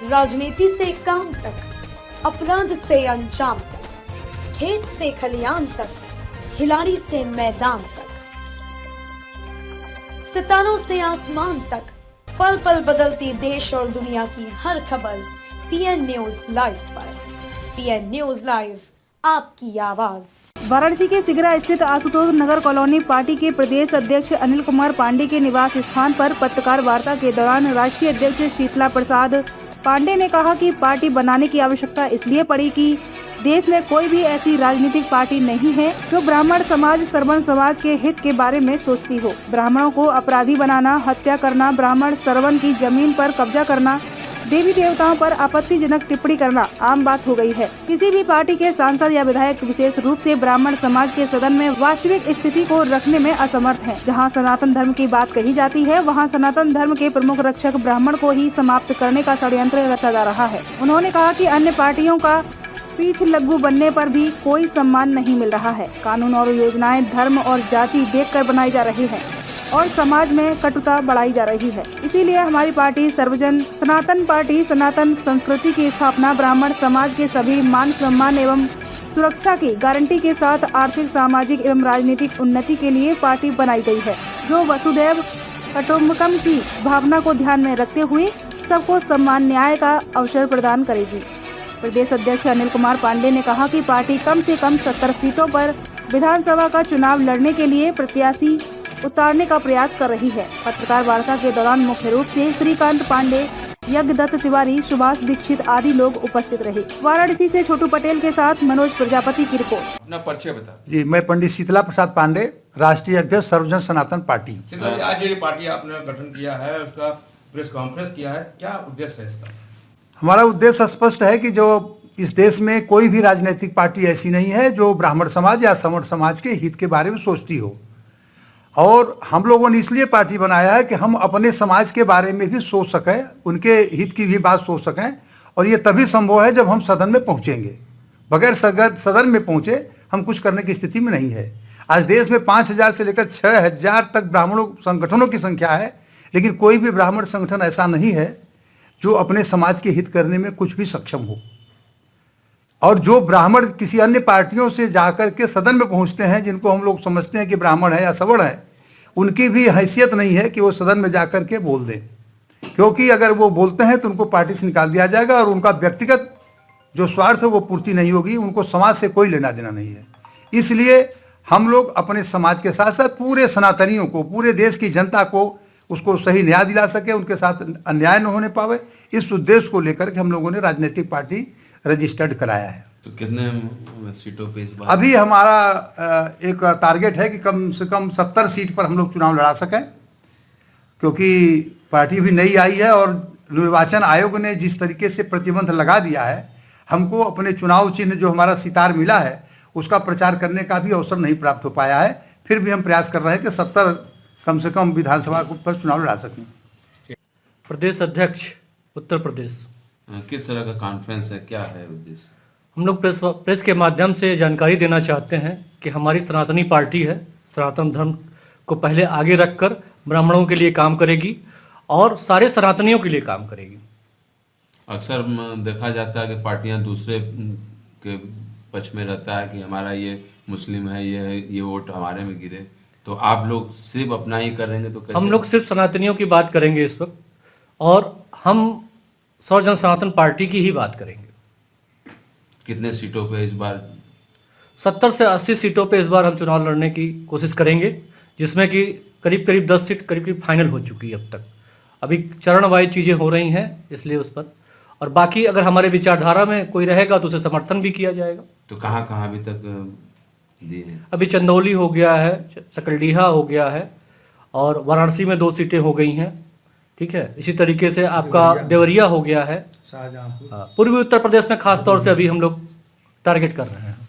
राजनीति से काम तक, अपराध से अंजाम तक, खेत से खलियान तक, खिलाड़ी से मैदान तक, सितारों से आसमान तक, पल पल बदलती देश और दुनिया की हर खबर पीएन न्यूज लाइव पर। पीएन न्यूज लाइव, आपकी आवाज। वाराणसी के सिगरा स्थित आशुतोष नगर कॉलोनी पार्टी के प्रदेश अध्यक्ष अनिल कुमार पांडे के निवास स्थान पर पत्रकार वार्ता के दौरान राष्ट्रीय अध्यक्ष शीतला प्रसाद पांडे ने कहा कि पार्टी बनाने की आवश्यकता इसलिए पड़ी कि देश में कोई भी ऐसी राजनीतिक पार्टी नहीं है जो ब्राह्मण समाज श्रवण समाज के हित के बारे में सोचती हो। ब्राह्मणों को अपराधी बनाना, हत्या करना, ब्राह्मण श्रवण की जमीन पर कब्जा करना, देवी देवताओं पर आपत्तिजनक टिप्पणी करना आम बात हो गई है। किसी भी पार्टी के सांसद या विधायक विशेष रूप से ब्राह्मण समाज के सदन में वास्तविक स्थिति को रखने में असमर्थ हैं। जहां सनातन धर्म की बात कही जाती है, वहां सनातन धर्म के प्रमुख रक्षक ब्राह्मण को ही समाप्त करने का षड्यंत्र रचा जा रहा है। उन्होंने कहा कि अन्य पार्टियों का पीछ लग्गू बनने पर भी कोई सम्मान नहीं मिल रहा है। कानून और योजनाएं धर्म और जाति देखकर बनाई जा रही है और समाज में कटुता बढ़ाई जा रही है। इसीलिए हमारी पार्टी सर्वजन सनातन पार्टी सनातन संस्कृति की स्थापना, ब्राह्मण समाज के सभी मान सम्मान एवं सुरक्षा की गारंटी के साथ आर्थिक, सामाजिक एवं राजनीतिक उन्नति के लिए पार्टी बनाई गई है, जो वसुधैव कुटुम्बकम की भावना को ध्यान में रखते हुए सबको सम्मान न्याय का अवसर प्रदान करेगी। प्रदेश अध्यक्ष अनिल कुमार पांडे ने कहा कि पार्टी कम से कम 70 सीटों पर विधानसभा का चुनाव लड़ने के लिए प्रत्याशी उतारने का प्रयास कर रही है। पत्रकार वार्ता के दौरान मुख्य रूप से श्रीकांत पांडे, यज्ञदत्त तिवारी, सुभाष दीक्षित आदि लोग उपस्थित रहे। वाराणसी से छोटू पटेल के साथ मनोज प्रजापति की रिपोर्ट। अपना परिचय बता। जी, मैं पंडित शीतला प्रसाद पांडे, राष्ट्रीय अध्यक्ष सर्वजन सनातन पार्टी। आज ये पार्टी आपने गठन किया है, उसका प्रेस कॉन्फ्रेंस किया है, क्या उद्देश्य है इसका? हमारा उद्देश्य स्पष्ट है कि जो इस देश में कोई भी राजनीतिक पार्टी ऐसी नहीं है जो ब्राह्मण समाज या सवर्ण समाज के हित के बारे में सोचती हो। और हम लोगों ने इसलिए पार्टी बनाया है कि हम अपने समाज के बारे में भी सोच सकें, उनके हित की भी बात सोच सकें। और ये तभी संभव है जब हम सदन में पहुंचेंगे। बगैर सदन में पहुंचे हम कुछ करने की स्थिति में नहीं है। आज देश में 5000 से लेकर 6000 तक ब्राह्मणों संगठनों की संख्या है, लेकिन कोई भी ब्राह्मण संगठन ऐसा नहीं है जो अपने समाज के हित करने में कुछ भी सक्षम हो। और जो ब्राह्मण किसी अन्य पार्टियों से जाकर के सदन में पहुंचते हैं, जिनको हम लोग समझते हैं कि ब्राह्मण है या सवर्ण है, उनकी भी हैसियत नहीं है कि वो सदन में जाकर के बोल दें, क्योंकि अगर वो बोलते हैं तो उनको पार्टी से निकाल दिया जाएगा और उनका व्यक्तिगत जो स्वार्थ है वो पूर्ति नहीं होगी। उनको समाज से कोई लेना देना नहीं है। इसलिए हम लोग अपने समाज के साथ साथ पूरे सनातनियों को, पूरे देश की जनता को उसको सही न्याय दिला सके, उनके साथ अन्याय न होने पावे, इस उद्देश्य को लेकर के हम लोगों ने राजनीतिक पार्टी रजिस्टर्ड कराया है। तो कितने सीटों पे इस बार? अभी हमारा एक टारगेट है कि कम से कम 70 सीट पर हम लोग चुनाव लड़ा सकें, क्योंकि पार्टी भी नई आई है और निर्वाचन आयोग ने जिस तरीके से प्रतिबंध लगा दिया है, हमको अपने चुनाव चिन्ह जो हमारा सितार मिला है उसका प्रचार करने का भी अवसर नहीं प्राप्त हो पाया है। फिर भी हम प्रयास कर रहे हैं कि 70 कम से कम विधानसभा पर चुनाव लड़ा सकें। प्रदेश अध्यक्ष उत्तर प्रदेश। किस तरह का कॉन्फ्रेंस है, क्या है उद्देश्य? हम लोग प्रेस के माध्यम से जानकारी देना चाहते हैं कि हमारी सनातनी पार्टी है, सनातन धर्म को पहले आगे रखकर ब्राह्मणों के लिए काम करेगी और सारे सनातनियों के लिए काम करेगी। अक्सर देखा जाता है कि पार्टियां दूसरे के पक्ष में रहता है कि हमारा ये मुस्लिम है, ये वोट हमारे में गिरे, तो आप लोग सिर्फ अपना ही करेंगे तो कैसे? हम लोग सिर्फ सनातनियों की बात करेंगे इस वक्त, और हम सर्वजन सनातन पार्टी की ही बात करेंगे। कितने सीटों पे इस बार? 70 से 80 सीटों पे इस बार हम चुनाव लड़ने की कोशिश करेंगे, जिसमें कि करीब करीब 10 सीट करीब फाइनल हो चुकी है अब तक। अभी चरणवाइज चीज़ें हो रही हैं इसलिए उस पर, और बाकी अगर हमारे विचारधारा में कोई रहेगा तो उसे समर्थन भी किया जाएगा। तो कहाँ कहाँ अभी तक दिए हैं? अभी चंदौली हो गया है, सकलडीहा हो गया है, और वाराणसी में 2 सीटें हो गई हैं। ठीक है, इसी तरीके से आपका देवरिया हो गया है। पूर्वी उत्तर प्रदेश में खास तौर से अभी हम लोग टारगेट कर रहे हैं।